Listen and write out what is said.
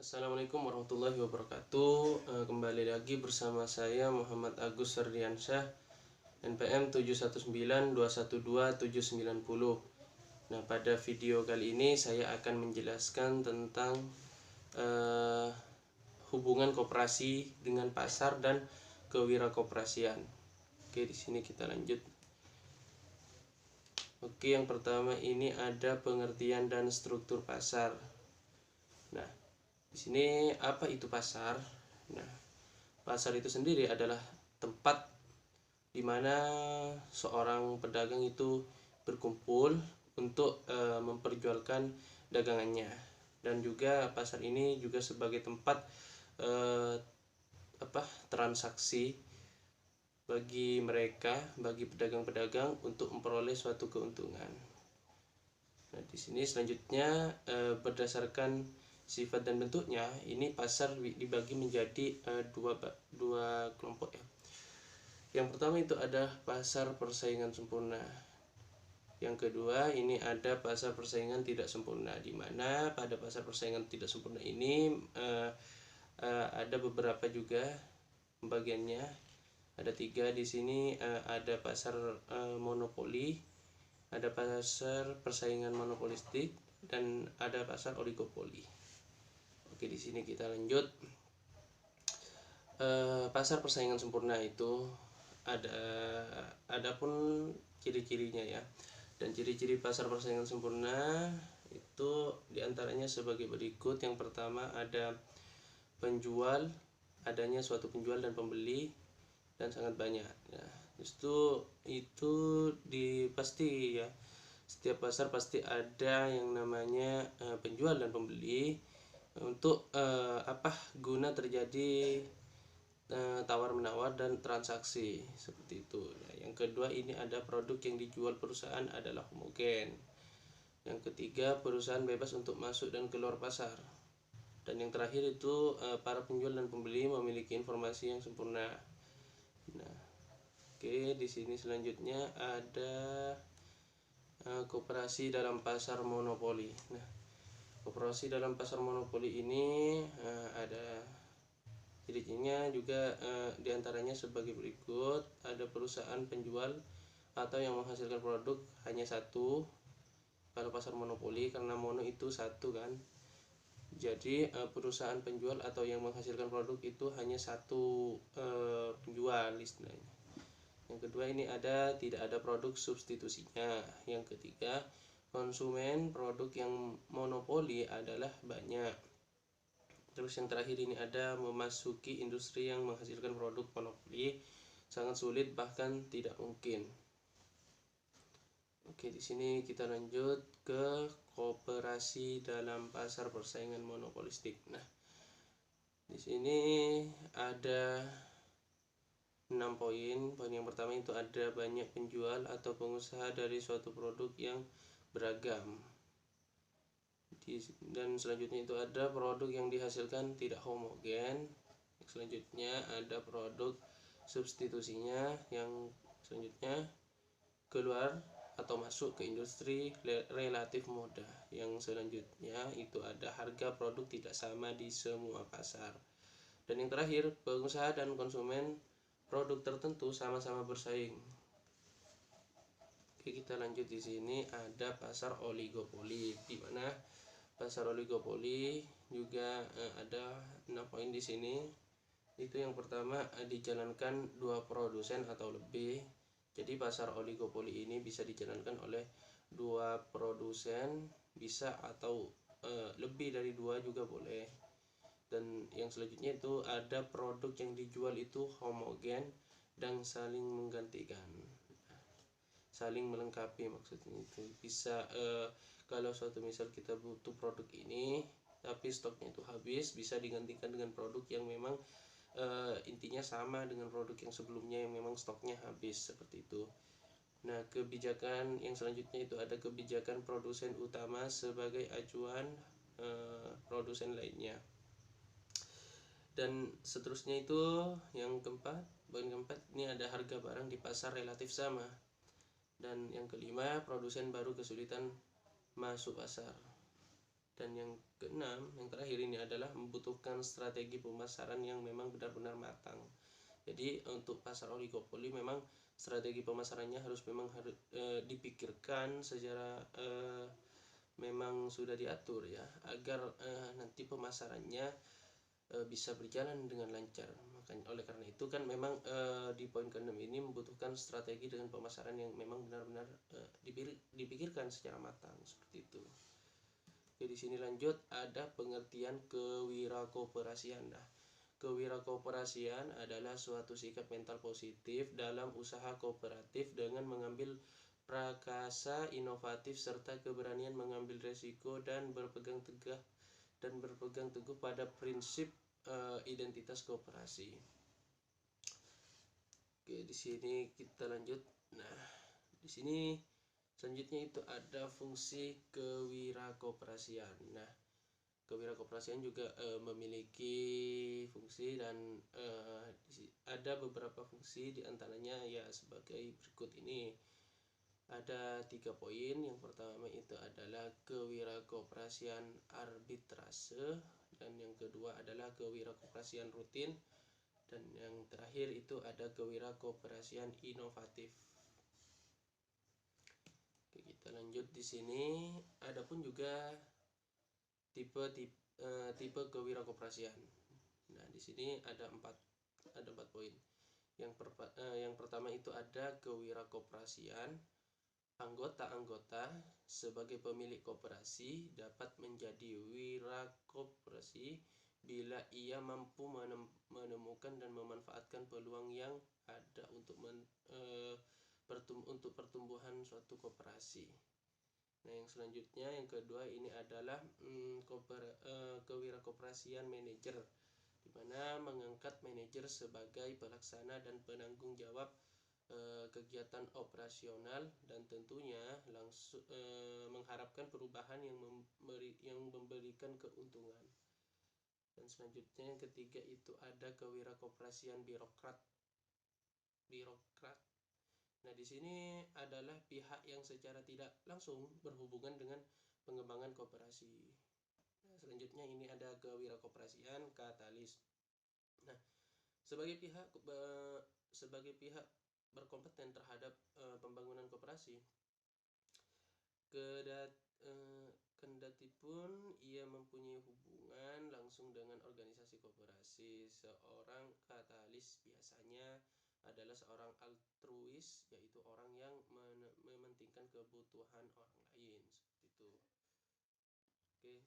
Assalamualaikum warahmatullahi wabarakatuh. Kembali lagi bersama saya Muhammad Agus Sardiansyah, NPM 719212790. Nah, pada video kali ini saya akan menjelaskan tentang hubungan koperasi dengan pasar dan kewirakoperasian. Oke, di sini kita lanjut. Oke, yang pertama ini ada pengertian dan struktur pasar. Nah, di sini apa itu pasar? Nah, pasar itu sendiri adalah tempat di mana seorang pedagang itu berkumpul untuk memperjualkan dagangannya, dan juga pasar ini juga sebagai tempat transaksi bagi pedagang-pedagang untuk memperoleh suatu keuntungan. Nah, di sini selanjutnya berdasarkan sifat dan bentuknya, ini pasar dibagi menjadi dua kelompok ya. Yang pertama itu ada pasar persaingan sempurna. Yang kedua ini ada pasar persaingan tidak sempurna, di mana pada pasar persaingan tidak sempurna ini ada beberapa juga pembagiannya. Ada 3 di sini. Ada pasar monopoli, ada pasar persaingan monopolistik, dan ada pasar oligopoli. Oke, di sini kita lanjut. Pasar persaingan sempurna itu adapun ciri-cirinya ya. Dan ciri-ciri pasar persaingan sempurna itu diantaranya sebagai berikut. Yang pertama ada adanya suatu penjual dan pembeli dan sangat banyak. Nah, itu pasti ya, setiap pasar pasti ada yang namanya penjual dan pembeli untuk guna terjadi tawar menawar dan transaksi seperti itu. Nah, yang kedua ini ada produk yang dijual perusahaan adalah homogen. Yang ketiga, perusahaan bebas untuk masuk dan keluar pasar. Dan yang terakhir itu para penjual dan pembeli memiliki informasi yang sempurna. Nah, oke, di sini selanjutnya ada koperasi dalam pasar monopoli. Nah, koperasi dalam pasar monopoli ini ada ciri-cirinya juga diantaranya sebagai berikut. Ada perusahaan penjual atau yang menghasilkan produk hanya satu. Kalau pasar monopoli, karena mono itu satu kan, jadi perusahaan penjual atau yang menghasilkan produk itu hanya satu penjual istilahnya. Yang kedua ini tidak ada produk substitusinya. Yang ketiga, konsumen produk yang monopoli adalah banyak. Terus yang terakhir ini ada memasuki industri yang menghasilkan produk monopoli sangat sulit, bahkan tidak mungkin. Oke, di sini kita lanjut ke koperasi dalam pasar persaingan monopolistik. Nah, di sini ada 6 poin. Poin yang pertama itu ada banyak penjual atau pengusaha dari suatu produk yang beragam. Dan selanjutnya itu ada produk yang dihasilkan tidak homogen. Selanjutnya ada produk substitusinya. Yang selanjutnya keluar atau masuk ke industri relatif mudah. Yang selanjutnya itu ada harga produk tidak sama di semua pasar. Dan yang terakhir, pengusaha dan konsumen produk tertentu sama-sama bersaing. Oke, kita lanjut. Di sini ada pasar oligopoli, di mana pasar oligopoli juga ada 6 poin di sini. Itu yang pertama, dijalankan 2 produsen atau lebih. Jadi pasar oligopoli ini bisa dijalankan oleh 2 produsen, bisa atau lebih dari 2 juga boleh. Dan yang selanjutnya itu ada produk yang dijual itu homogen dan saling menggantikan, saling melengkapi. Maksudnya itu bisa kalau suatu misal kita butuh produk ini tapi stoknya itu habis, bisa digantikan dengan produk yang memang intinya sama dengan produk yang sebelumnya yang memang stoknya habis, seperti itu. Nah, kebijakan yang selanjutnya itu ada kebijakan produsen utama sebagai acuan produsen lainnya. Dan seterusnya itu yang keempat, poin keempat ini ada harga barang di pasar relatif sama. Dan yang kelima, produsen baru kesulitan masuk pasar. Dan yang keenam, yang terakhir ini adalah membutuhkan strategi pemasaran yang memang benar-benar matang. Jadi untuk pasar oligopoli memang strategi pemasarannya harus dipikirkan secara memang sudah diatur ya, agar nanti pemasarannya bisa berjalan dengan lancar. Makanya oleh karena itu kan memang di poin ke-6 ini membutuhkan strategi dengan pemasaran yang memang benar-benar dipikirkan secara matang seperti itu. Oke, di sini lanjut ada pengertian kewirakoperasian. Nah, kewirakoperasian adalah suatu sikap mental positif dalam usaha kooperatif dengan mengambil prakasa inovatif serta keberanian mengambil resiko dan berpegang teguh pada prinsip identitas kooperasi. Oke, di sini kita lanjut. Nah, di sini selanjutnya itu ada fungsi kewirakoperasian. Nah, kewirakoperasian juga memiliki fungsi dan ada beberapa fungsi, diantaranya ya sebagai berikut ini. Ada 3 poin. Yang pertama itu adalah kewirakoperasian arbitrase, dan yang kedua adalah kewirakoperasian rutin, dan yang terakhir itu ada kewirakoperasian inovatif. Oke, kita lanjut di sini. Adapun juga tipe kewirakoperasian. Nah, di sini ada 4 poin. Yang pertama itu ada kewirakoperasian anggota-anggota sebagai pemilik koperasi dapat menjadi wirakoperasi bila ia mampu menemukan dan memanfaatkan peluang yang ada untuk pertumbuhan suatu koperasi. Nah, yang selanjutnya yang kedua ini adalah kewirakoperasian manajer, di mana mengangkat manajer sebagai pelaksana dan penanggung jawab kegiatan operasional dan tentunya langsung mengharapkan perubahan yang memberikan keuntungan. Dan selanjutnya yang ketiga itu ada kewirakoperasian birokrat. Nah, di sini adalah pihak yang secara tidak langsung berhubungan dengan pengembangan koperasi. Nah, selanjutnya ini ada kewirakoperasian katalis. Nah, sebagai pihak berkompeten terhadap pembangunan koperasi, kendatipun ia mempunyai hubungan langsung dengan organisasi koperasi. Seorang katalis biasanya adalah seorang altruis, yaitu orang yang mementingkan kebutuhan orang lain seperti itu. Oke.